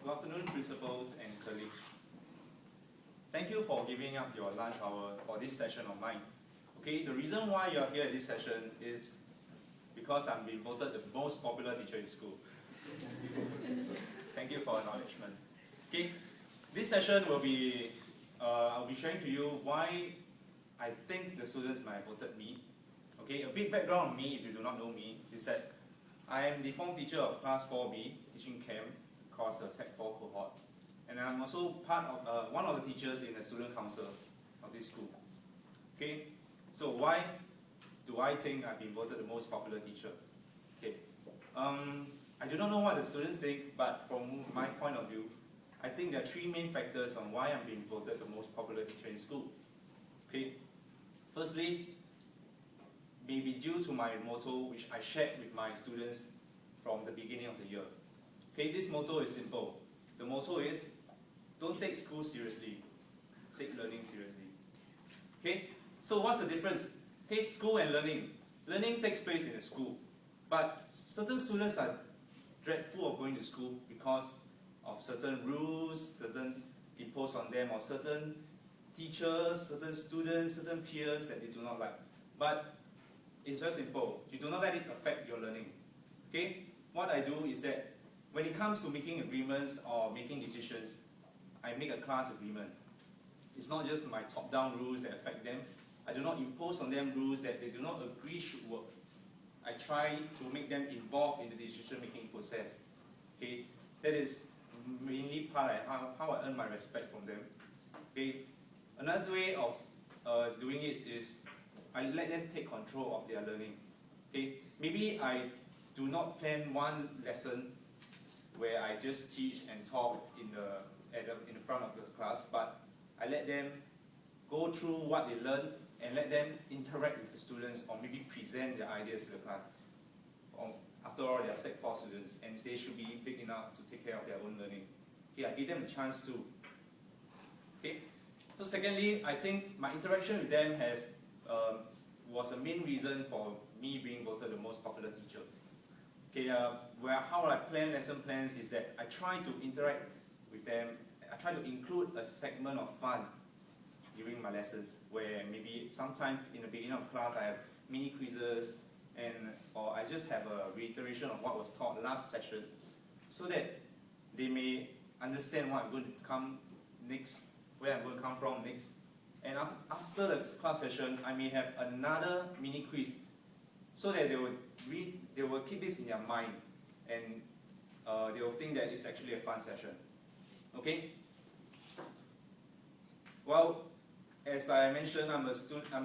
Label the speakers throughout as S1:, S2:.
S1: Good afternoon, principals and colleagues. Thank you for giving up your lunch hour for this session of mine. Okay, the reason why you are here at this session is because I'm being voted the most popular teacher in school. Thank you for acknowledgement. Okay, this session will be, I'll be sharing to you why I think the students might have voted me. Okay, a bit background on me if you do not know me is that I am the form teacher of class 4B, teaching chem, across the Sec 4 cohort. And I'm also part of one of the teachers in the student council of this school. Okay, so why do I think I've been voted the most popular teacher? Okay, I do not know what the students think, but from my point of view, I think there are three main factors on why I'm being voted the most popular teacher in school. Okay, firstly, maybe due to my motto, which I shared with my students from the beginning of the year. Okay, this motto is simple. The motto is, don't take school seriously, take learning seriously. Okay, so what's the difference? Okay, school and learning. Learning takes place in the school, but certain students are dreadful of going to school because of certain rules, certain imposed on them, or certain teachers, certain students, certain peers that they do not like. But it's very simple. You do not let it affect your learning. Okay? What I do is that when it comes to making agreements or making decisions, I make a class agreement. It's not just my top-down rules that affect them. I do not impose on them rules that they do not agree should work. I try to make them involved in the decision-making process. Okay? That is mainly part of how I earn my respect from them. Okay? Another way of doing it is I let them take control of their learning. Okay? Maybe I do not plan one lesson where I just teach and talk in the front of the class, but I let them go through what they learn and let them interact with the students or maybe present their ideas to the class. After all, they are Sec 4 students and they should be big enough to take care of their own learning. Okay, I give them a chance to. Okay? So secondly, I think my interaction with them was a main reason for me being voted the most popular teacher. Okay, how I plan lesson plans is that I try to interact with them. I try to include a segment of fun during my lessons, where maybe sometime in the beginning of class I have mini quizzes, or I just have a reiteration of what was taught last session, so that they may understand what I'm going to come next, where I'm going to come from next. And after the class session, I may have another mini quiz, so that they will keep this in their mind, and they will think that it's actually a fun session. Okay? Well, as I mentioned, I'm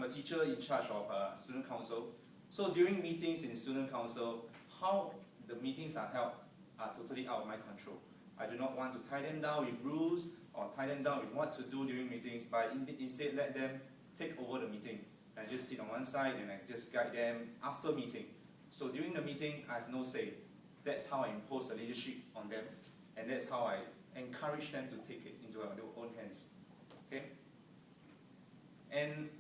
S1: a teacher in charge of student council. So during meetings in student council, how the meetings are held are totally out of my control. I do not want to tie them down with rules or tie them down with what to do during meetings, but instead let them take over the meeting. I just sit on one side and I just guide them after meeting. So during the meeting, I have no say. That's how I impose the leadership on them, and that's how I encourage them to take it into their own hands. Okay? And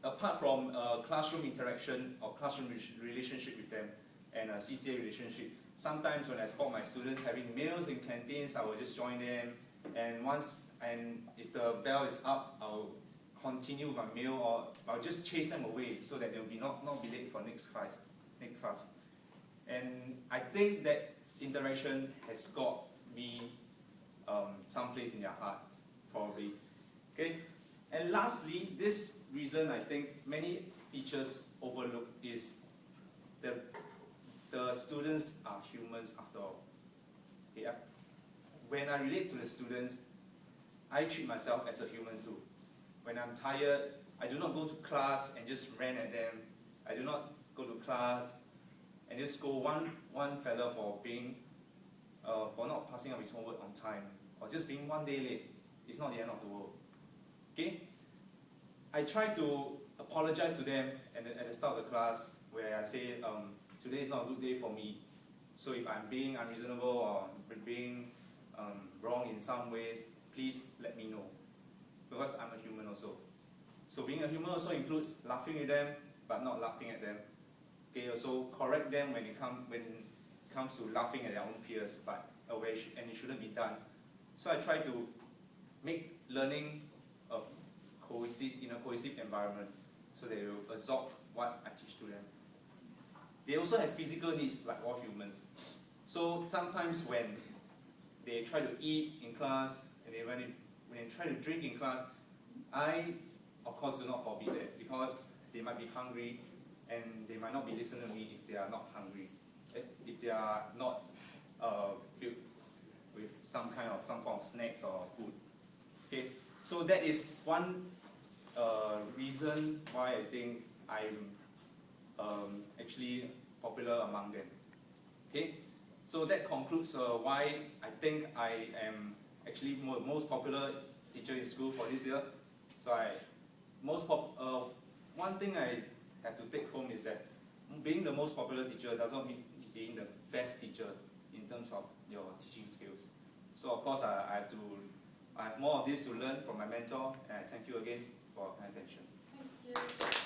S1: apart from classroom interaction or classroom relationship with them and a CCA relationship, sometimes when I spot my students having meals in canteens, I will just join them. And if the bell is up, I'll continue my meal, or I'll just chase them away so that they'll be not be late for next class. And I think that interaction has got me someplace in their heart, probably. Okay. And lastly, this reason I think many teachers overlook is the students are humans after all. Yeah. When I relate to the students, I treat myself as a human too. When I'm tired, I do not go to class and just rant at them. I do not go to class and just scold one fella for not passing up his homework on time, or just being one day late. It's not the end of the world. Okay? I try to apologize to them at the start of the class, where I say, today is not a good day for me. So if I'm being unreasonable or being wrong in some ways, please let me know. Because I'm a human also. So being a human also includes laughing with them, but not laughing at them. Okay, also correct them when it comes to laughing at their own peers, and it shouldn't be done. So I try to make learning in a cohesive environment, so they will absorb what I teach to them. They also have physical needs like all humans. So sometimes when they try to eat in class, and when they try to drink in class, I, of course, do not forbid that, because they might be hungry, and they might not be listening to me if they are not hungry, if they are not filled with some form of snacks or food. Okay, so that is one reason why I think I'm actually popular among them. Okay, so that concludes why I think I am actually most popular teacher in school for this year. So one thing I have to take home is that being the most popular teacher does not mean being the best teacher in terms of your teaching skills. So of course I have more of this to learn from my mentor, and I thank you again for your attention.
S2: Thank you.